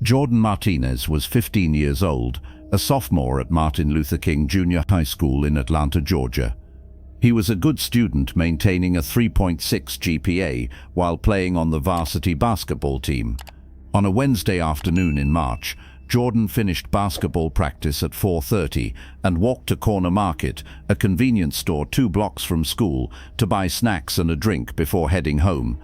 Jordan Martinez was 15 years old, a sophomore at Martin Luther King Jr. High School in Atlanta, Georgia. He was a good student, maintaining a 3.6 GPA while playing on the varsity basketball team. On a Wednesday afternoon in March, Jordan finished basketball practice at 4:30 and walked to Corner Market, a convenience store 2 blocks from school, to buy snacks and a drink before heading home.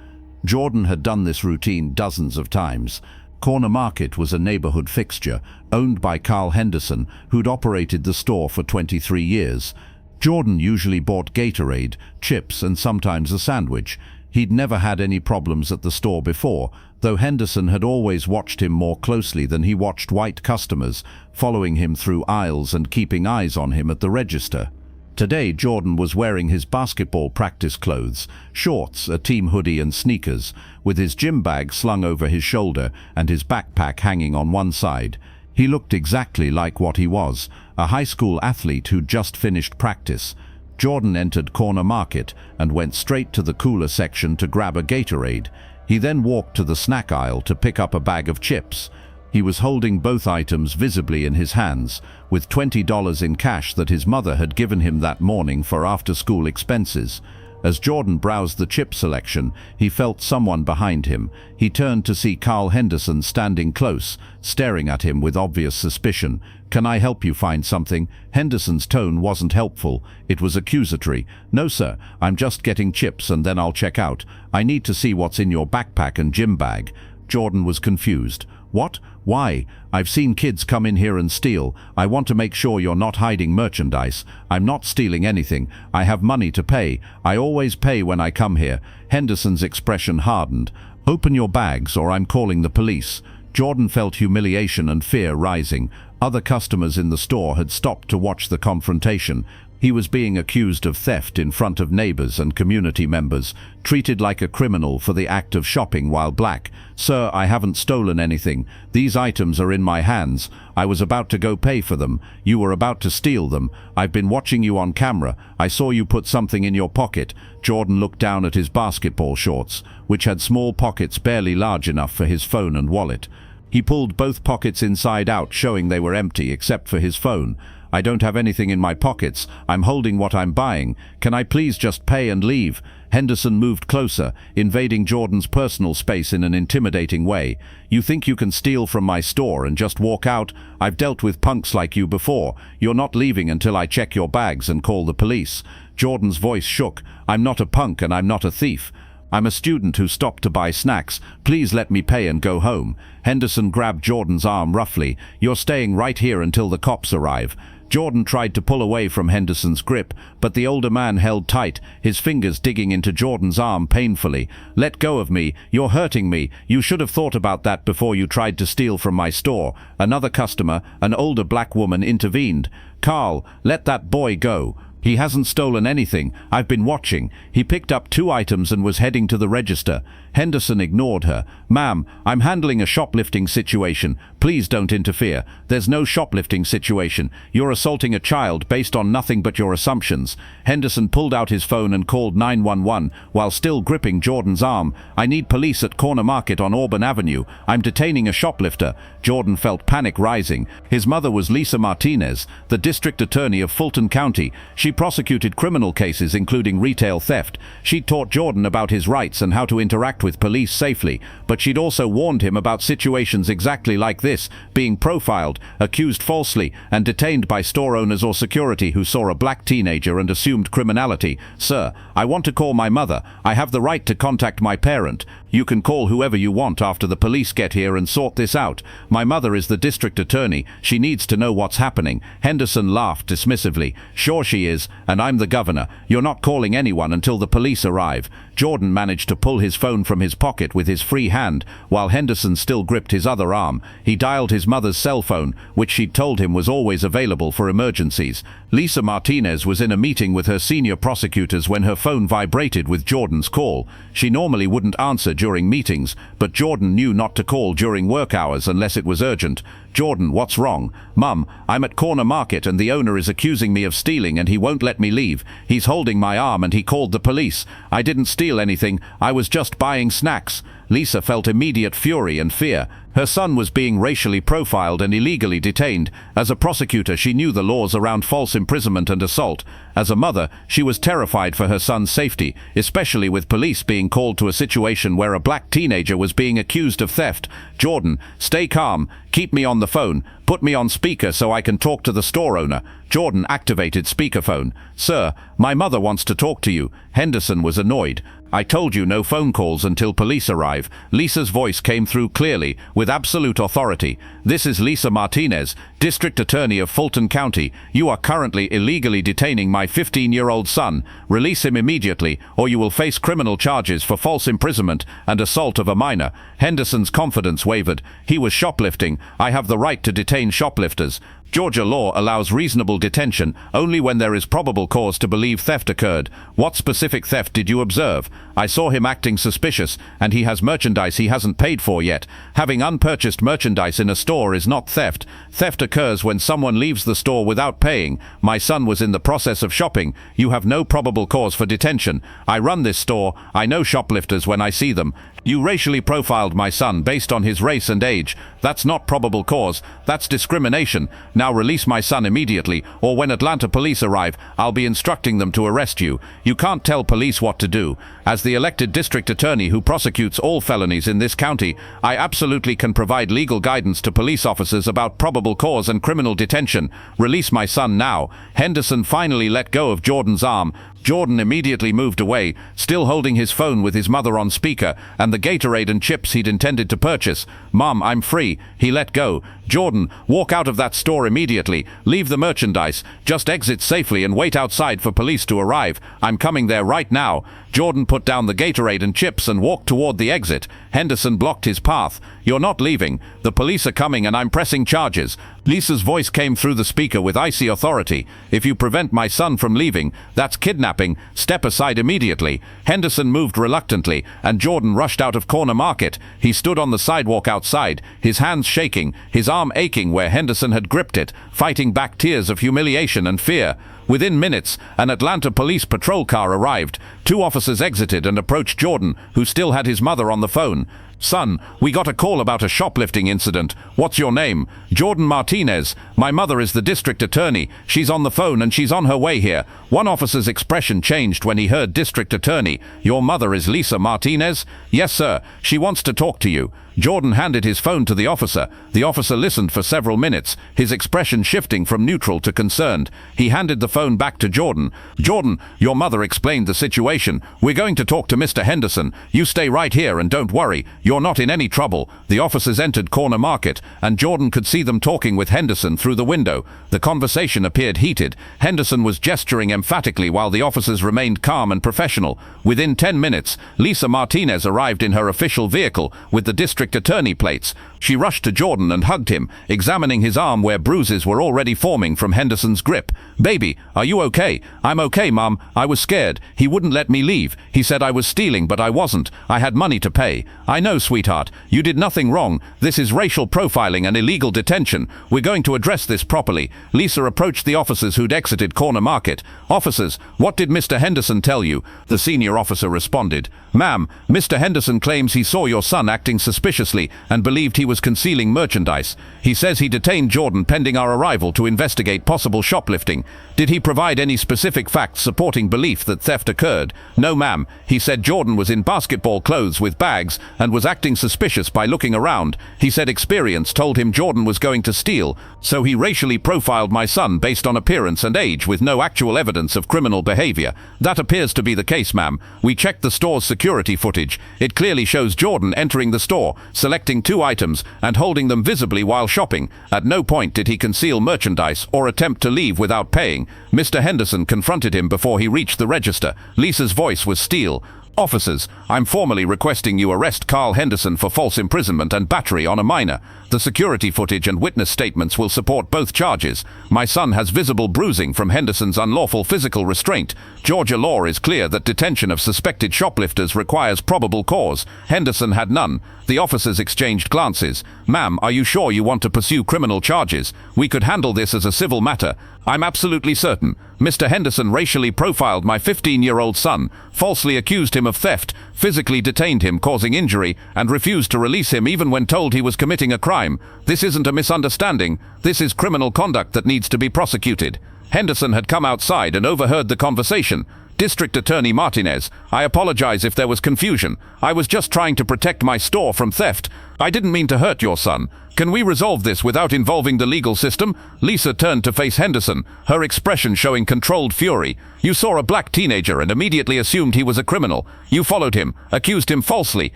Jordan had done this routine dozens of times. Corner Market was a neighborhood fixture, owned by Carl Henderson, who'd operated the store for 23 years. Jordan usually bought Gatorade, chips, and sometimes a sandwich. He'd never had any problems at the store before, though Henderson had always watched him more closely than he watched white customers, following him through aisles and keeping eyes on him at the register. Today, Jordan was wearing his basketball practice clothes, shorts, a team hoodie and sneakers, with his gym bag slung over his shoulder and his backpack hanging on one side. He looked exactly like what he was, a high school athlete who'd just finished practice. Jordan entered Corner Market and went straight to the cooler section to grab a Gatorade. He then walked to the snack aisle to pick up a bag of chips. He was holding both items visibly in his hands, with $20 in cash that his mother had given him that morning for after-school expenses. As Jordan browsed the chip selection, he felt someone behind him. He turned to see Carl Henderson standing close, staring at him with obvious suspicion. "Can I help you find something?" Henderson's tone wasn't helpful. It was accusatory. "No, sir. I'm just getting chips and then I'll check out. I need to see what's in your backpack and gym bag." Jordan was confused. "What? Why? I've seen kids come in here and steal. I want to make sure you're not hiding merchandise. I'm not stealing anything. I have money to pay. I always pay when I come here." Henderson's expression hardened. "Open your bags or I'm calling the police." Jordan felt humiliation and fear rising. Other customers in the store had stopped to watch the confrontation. He was being accused of theft in front of neighbors and community members, treated like a criminal for the act of shopping while black. "Sir, I haven't stolen anything. These items are in my hands. I was about to go pay for them. You were about to steal them. I've been watching you on camera. I saw you put something in your pocket." Jordan looked down at his basketball shorts, which had small pockets barely large enough for his phone and wallet. He pulled both pockets inside out, showing they were empty except for his phone. "I don't have anything in my pockets. I'm holding what I'm buying. Can I please just pay and leave?" Henderson moved closer, invading Jordan's personal space in an intimidating way. "You think you can steal from my store and just walk out? I've dealt with punks like you before. You're not leaving until I check your bags and call the police." Jordan's voice shook. "I'm not a punk and I'm not a thief. I'm a student who stopped to buy snacks. Please let me pay and go home." Henderson grabbed Jordan's arm roughly. "You're staying right here until the cops arrive." Jordan tried to pull away from Henderson's grip, but the older man held tight, his fingers digging into Jordan's arm painfully. "Let go of me. You're hurting me. You should have thought about that before you tried to steal from my store." Another customer, an older black woman, intervened. "Carl, let that boy go. He hasn't stolen anything. I've been watching." He picked up 2 items and was heading to the register. Henderson ignored her. "Ma'am, I'm handling a shoplifting situation. Please don't interfere." "There's no shoplifting situation. You're assaulting a child based on nothing but your assumptions." Henderson pulled out his phone and called 911 while still gripping Jordan's arm. "I need police at Corner Market on Auburn Avenue. I'm detaining a shoplifter." Jordan felt panic rising. His mother was Lisa Martinez, the district attorney of Fulton County. She prosecuted criminal cases including retail theft. She'd taught Jordan about his rights and how to interact with police safely, but she'd also warned him about situations exactly like this, being profiled, accused falsely, and detained by store owners or security who saw a black teenager and assumed criminality. "Sir, I want to call my mother. I have the right to contact my parent. You can call whoever you want after the police get here and sort this out. My mother is the district attorney. She needs to know what's happening." Henderson laughed dismissively. "Sure she is, and I'm the governor. You're not calling anyone until the police arrive." Jordan managed to pull his phone from his pocket with his free hand, while Henderson still gripped his other arm. He dialed his mother's cell phone, which she'd told him was always available for emergencies. Lisa Martinez was in a meeting with her senior prosecutors when her phone vibrated with Jordan's call. She normally wouldn't answer during meetings, but Jordan knew not to call during work hours unless it was urgent. "Jordan, what's wrong?" "Mum, I'm at Corner Market and the owner is accusing me of stealing and he won't let me leave. He's holding my arm and he called the police. I didn't steal anything. I was just buying snacks." Lisa felt immediate fury and fear. Her son was being racially profiled and illegally detained. As a prosecutor, she knew the laws around false imprisonment and assault. As a mother, she was terrified for her son's safety, especially with police being called to a situation where a black teenager was being accused of theft. "Jordan, stay calm. Keep me on the phone. Put me on speaker so I can talk to the store owner." Jordan activated speakerphone. "Sir, my mother wants to talk to you." Henderson was annoyed. "I told you no phone calls until police arrive." Lisa's voice came through clearly, with absolute authority. "This is Lisa Martinez, District Attorney of Fulton County. You are currently illegally detaining my 15-year-old son. Release him immediately, or you will face criminal charges for false imprisonment and assault of a minor." Henderson's confidence wavered. "He was shoplifting. I have the right to detain shoplifters." Georgia law allows reasonable detention only when there is probable cause to believe theft occurred. "What specific theft did you observe?" "I saw him acting suspicious, and he has merchandise he hasn't paid for yet." Having unpurchased merchandise in a store is not theft. Theft occurs when someone leaves the store without paying. "My son was in the process of shopping. You have no probable cause for detention. I run this store. I know shoplifters when I see them. You racially profiled my son based on his race and age. That's not probable cause. That's discrimination. Now release my son immediately, or when Atlanta police arrive, I'll be instructing them to arrest you. You can't tell police what to do. As the elected district attorney who prosecutes all felonies in this county, I absolutely can provide legal guidance to police officers about probable cause and criminal detention. Release my son now." Henderson finally let go of Jordan's arm. Jordan immediately moved away, still holding his phone with his mother on speaker, and the Gatorade and chips he'd intended to purchase. "Mom, I'm free." He let go. "Jordan, walk out of that store immediately. Leave the merchandise. Just exit safely and wait outside for police to arrive. I'm coming there right now." Jordan put down the Gatorade and chips and walked toward the exit. Henderson blocked his path. "You're not leaving. The police are coming and I'm pressing charges." Lisa's voice came through the speaker with icy authority. "If you prevent my son from leaving, that's kidnapping. Step aside immediately." Henderson moved reluctantly, and Jordan rushed out of Corner Market. He stood on the sidewalk outside, his hands shaking, his arm aching where Henderson had gripped it, fighting back tears of humiliation and fear. Within minutes, an Atlanta police patrol car arrived. 2 officers exited and approached Jordan, who still had his mother on the phone. "Son, we got a call about a shoplifting incident. What's your name?" "Jordan Martinez. My mother is the district attorney. She's on the phone and she's on her way here." One officer's expression changed when he heard district attorney. "Your mother is Lisa Martinez?" "Yes, sir. She wants to talk to you." Jordan handed his phone to the officer. The officer listened for several minutes, his expression shifting from neutral to concerned. He handed the phone back to Jordan. "Jordan, your mother explained the situation. We're going to talk to Mr. Henderson. You stay right here and don't worry. You're not in any trouble." The officers entered Corner Market, and Jordan could see them talking with Henderson through the window. The conversation appeared heated. Henderson was gesturing emphatically while the officers remained calm and professional. Within 10 minutes, Lisa Martinez arrived in her official vehicle with the district attorney plates. She rushed to Jordan and hugged him, examining his arm where bruises were already forming from Henderson's grip. "Baby, are you okay?" "I'm okay, Mom. I was scared. He wouldn't let me leave. He said I was stealing, but I wasn't. I had money to pay." "I know, sweetheart. You did nothing wrong. This is racial profiling and illegal detention. We're going to address this properly." Lisa approached the officers who'd exited Corner Market. "Officers, what did Mr. Henderson tell you?" The senior officer responded. "Ma'am, Mr. Henderson claims he saw your son acting suspiciously and believed he was concealing merchandise. He says he detained Jordan pending our arrival to investigate possible shoplifting. Did he provide any specific facts supporting belief that theft occurred?" "No, ma'am. He said Jordan was in basketball clothes with bags and was acting suspicious by looking around. He said experience told him Jordan was going to steal, so he racially profiled my son based on appearance and age with no actual evidence of criminal behavior." "That appears to be the case, ma'am. We checked the store's security footage. It clearly shows Jordan entering the store, selecting 2 items, and holding them visibly while shopping. At no point did he conceal merchandise or attempt to leave without paying. Mr. Henderson confronted him before he reached the register." Lisa's voice was steel. "Officers, I'm formally requesting you arrest Carl Henderson for false imprisonment and battery on a minor. The security footage and witness statements will support both charges. My son has visible bruising from Henderson's unlawful physical restraint. Georgia law is clear that detention of suspected shoplifters requires probable cause. Henderson had none." The officers exchanged glances. "Ma'am, are you sure you want to pursue criminal charges? We could handle this as a civil matter." "I'm absolutely certain. Mr. Henderson racially profiled my 15-year-old son, falsely accused him of theft, physically detained him causing injury, and refused to release him even when told he was committing a crime. This isn't a misunderstanding. This is criminal conduct that needs to be prosecuted. Henderson had come outside and overheard the conversation. District Attorney Martinez, I apologize if there was confusion. I was just trying to protect my store from theft. I didn't mean to hurt your son. Can we resolve this without involving the legal system? Lisa turned to face Henderson, her expression showing controlled fury. You saw a black teenager and immediately assumed he was a criminal. You followed him, accused him falsely,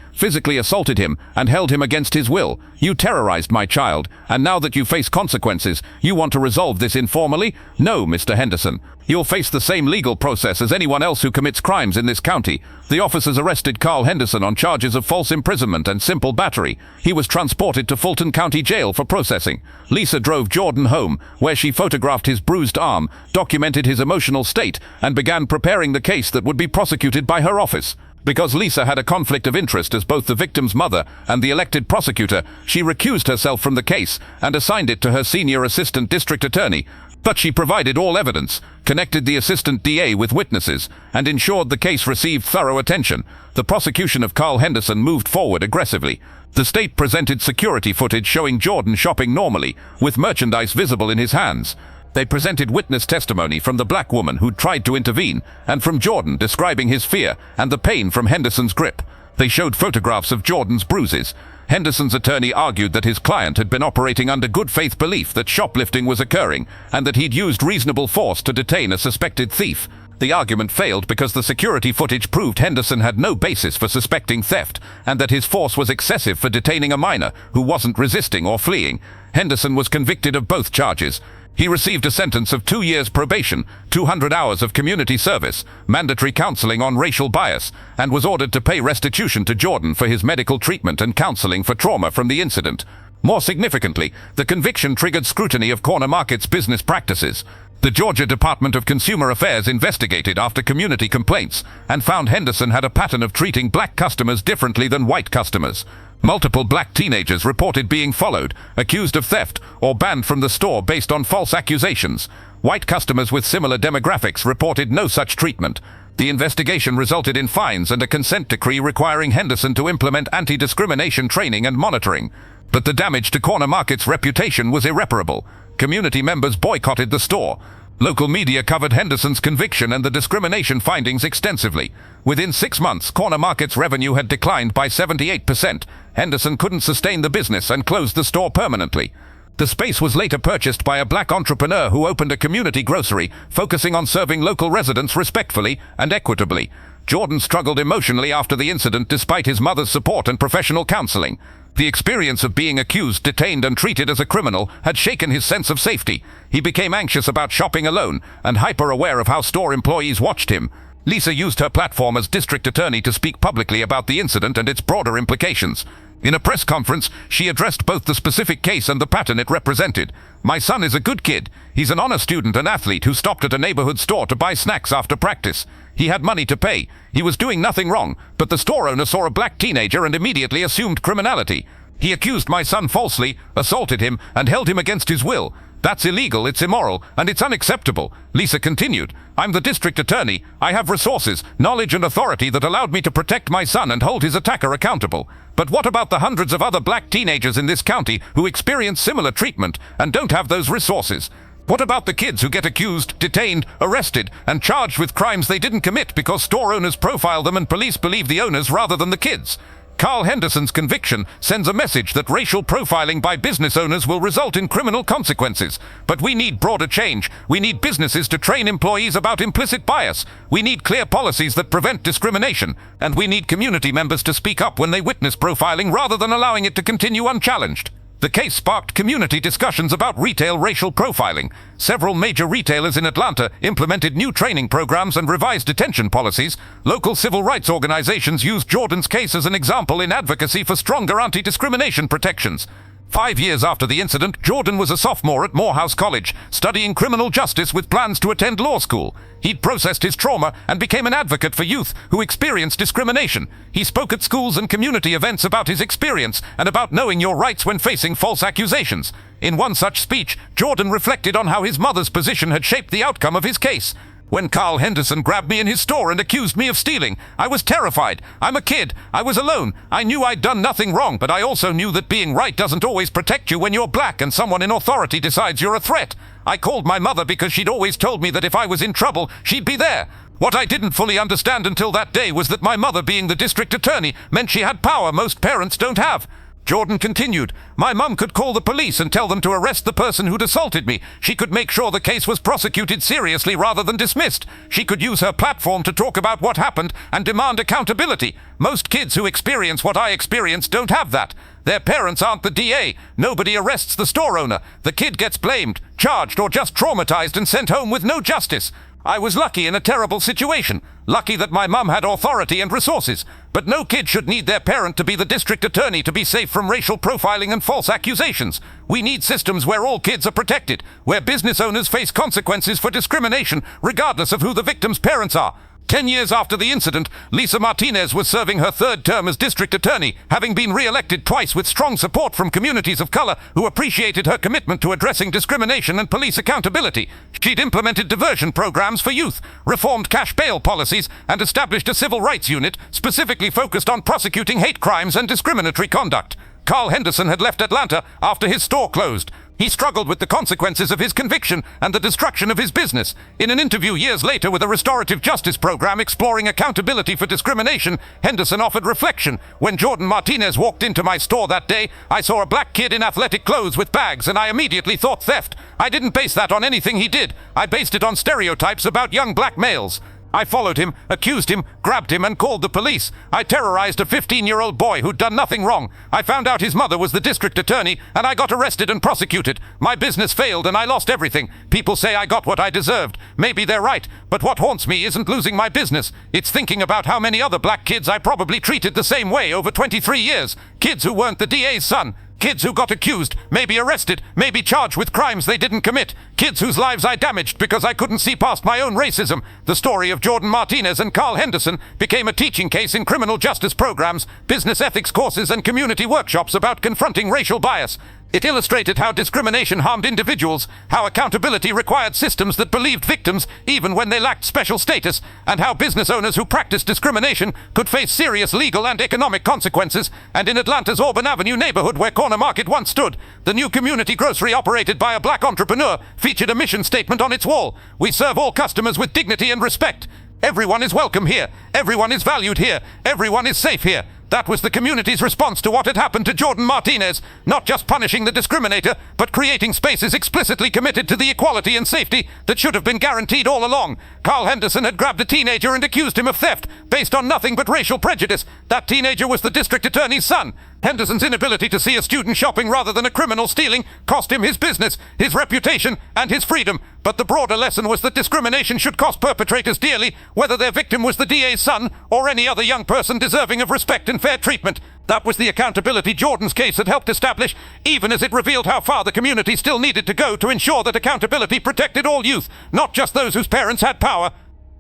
physically assaulted him, and held him against his will. You terrorized my child, and now that you face consequences, you want to resolve this informally? No, Mr. Henderson. You'll face the same legal process as anyone else who commits crimes in this county. The officers arrested Carl Henderson on charges of false imprisonment and simple battery. He was transported to Fulton County Jail for processing. Lisa drove Jordan home, where she photographed his bruised arm, documented his emotional state, and began preparing the case that would be prosecuted by her office. Because Lisa had a conflict of interest as both the victim's mother and the elected prosecutor, she recused herself from the case and assigned it to her senior assistant district attorney. But she provided all evidence, connected the assistant DA with witnesses, and ensured the case received thorough attention. The prosecution of Carl Henderson moved forward aggressively. The state presented security footage showing Jordan shopping normally, with merchandise visible in his hands. They presented witness testimony from the black woman who'd tried to intervene, and from Jordan describing his fear and the pain from Henderson's grip. They showed photographs of Jordan's bruises. Henderson's attorney argued that his client had been operating under good faith belief that shoplifting was occurring, and that he'd used reasonable force to detain a suspected thief. The argument failed because the security footage proved Henderson had no basis for suspecting theft, and that his force was excessive for detaining a minor who wasn't resisting or fleeing. Henderson was convicted of both charges. He received a sentence of 2 years probation, 200 hours of community service, mandatory counseling on racial bias, and was ordered to pay restitution to Jordan for his medical treatment and counseling for trauma from the incident. More significantly, the conviction triggered scrutiny of Corner Market's business practices. The Georgia Department of Consumer Affairs investigated after community complaints and found Henderson had a pattern of treating black customers differently than white customers. Multiple black teenagers reported being followed, accused of theft, or banned from the store based on false accusations. White customers with similar demographics reported no such treatment. The investigation resulted in fines and a consent decree requiring Henderson to implement anti-discrimination training and monitoring. But the damage to Corner Market's reputation was irreparable. Community members boycotted the store. Local media covered Henderson's conviction and the discrimination findings extensively. Within 6 months, Corner Market's revenue had declined by 78%. Henderson couldn't sustain the business and closed the store permanently. The space was later purchased by a black entrepreneur who opened a community grocery, focusing on serving local residents respectfully and equitably. Jordan struggled emotionally after the incident despite his mother's support and professional counseling. The experience of being accused, detained, and treated as a criminal had shaken his sense of safety. He became anxious about shopping alone and hyper-aware of how store employees watched him. Lisa used her platform as district attorney to speak publicly about the incident and its broader implications. In a press conference, she addressed both the specific case and the pattern it represented. My son is a good kid. He's an honor student and athlete who stopped at a neighborhood store to buy snacks after practice. He had money to pay. He was doing nothing wrong, but the store owner saw a black teenager and immediately assumed criminality. He accused my son falsely, assaulted him, and held him against his will. That's illegal, it's immoral, and it's unacceptable. Lisa continued, I'm the district attorney. I have resources, knowledge, and authority that allowed me to protect my son and hold his attacker accountable. But what about the hundreds of other black teenagers in this county who experience similar treatment and don't have those resources? What about the kids who get accused, detained, arrested, and charged with crimes they didn't commit because store owners profile them and police believe the owners rather than the kids? Carl Henderson's conviction sends a message that racial profiling by business owners will result in criminal consequences. But we need broader change. We need businesses to train employees about implicit bias. We need clear policies that prevent discrimination. And we need community members to speak up when they witness profiling rather than allowing it to continue unchallenged. The case sparked community discussions about retail racial profiling. Several major retailers in Atlanta implemented new training programs and revised detention policies. Local civil rights organizations used Jordan's case as an example in advocacy for stronger anti-discrimination protections. 5 years after the incident, Jordan was a sophomore at Morehouse College, studying criminal justice with plans to attend law school. He'd processed his trauma and became an advocate for youth who experienced discrimination. He spoke at schools and community events about his experience and about knowing your rights when facing false accusations. In one such speech, Jordan reflected on how his mother's position had shaped the outcome of his case. When Carl Henderson grabbed me in his store and accused me of stealing, I was terrified. I'm a kid. I was alone. I knew I'd done nothing wrong, but I also knew that being right doesn't always protect you when you're black and someone in authority decides you're a threat. I called my mother because she'd always told me that if I was in trouble, she'd be there. What I didn't fully understand until that day was that my mother, being the district attorney, meant she had power most parents don't have. Jordan continued, "My mum could call the police and tell them to arrest the person who'd assaulted me. She could make sure the case was prosecuted seriously rather than dismissed. She could use her platform to talk about what happened and demand accountability. Most kids who experience what I experienced don't have that. Their parents aren't the DA. Nobody arrests the store owner. The kid gets blamed, charged, or just traumatized and sent home with no justice. I was lucky in a terrible situation. Lucky that my mum had authority and resources. But no kid should need their parent to be the district attorney to be safe from racial profiling and false accusations. We need systems where all kids are protected, where business owners face consequences for discrimination, regardless of who the victim's parents are." 10 years after the incident, Lisa Martinez was serving her third term as district attorney, having been re-elected twice with strong support from communities of color who appreciated her commitment to addressing discrimination and police accountability. She'd implemented diversion programs for youth, reformed cash bail policies, and established a civil rights unit specifically focused on prosecuting hate crimes and discriminatory conduct. Carl Henderson had left Atlanta after his store closed. He struggled with the consequences of his conviction and the destruction of his business. In an interview years later with a restorative justice program exploring accountability for discrimination, Henderson offered reflection. "When Jordan Martinez walked into my store that day, I saw a black kid in athletic clothes with bags, and I immediately thought theft. I didn't base that on anything he did. I based it on stereotypes about young black males. I followed him, accused him, grabbed him, and called the police. I terrorized a 15-year-old boy who'd done nothing wrong. I found out his mother was the district attorney, and I got arrested and prosecuted. My business failed, and I lost everything. People say I got what I deserved. Maybe they're right, but what haunts me isn't losing my business. It's thinking about how many other black kids I probably treated the same way over 23 years. Kids who weren't the DA's son. Kids who got accused, maybe arrested, maybe charged with crimes they didn't commit. Kids whose lives I damaged because I couldn't see past my own racism. The story of Jordan Martinez and Carl Henderson became a teaching case in criminal justice programs, business ethics courses, and community workshops about confronting racial bias. It illustrated how discrimination harmed individuals, how accountability required systems that believed victims even when they lacked special status, and how business owners who practiced discrimination could face serious legal and economic consequences. And in Atlanta's Auburn Avenue neighborhood where Corner Market once stood, the new community grocery operated by a black entrepreneur featured a mission statement on its wall. "We serve all customers with dignity and respect. Everyone is welcome here. Everyone is valued here. Everyone is safe here." That was the community's response to what had happened to Jordan Martinez, not just punishing the discriminator, but creating spaces explicitly committed to the equality and safety that should have been guaranteed all along. Carl Henderson had grabbed a teenager and accused him of theft, based on nothing but racial prejudice. That teenager was the district attorney's son. Henderson's inability to see a student shopping rather than a criminal stealing cost him his business, his reputation, and his freedom. But the broader lesson was that discrimination should cost perpetrators dearly, whether their victim was the DA's son or any other young person deserving of respect and fair treatment. That was the accountability Jordan's case had helped establish, even as it revealed how far the community still needed to go to ensure that accountability protected all youth, not just those whose parents had power.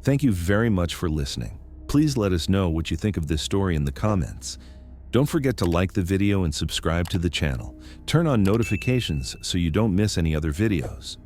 Thank you very much for listening. Please let us know what you think of this story in the comments. Don't forget to like the video and subscribe to the channel. Turn on notifications so you don't miss any other videos.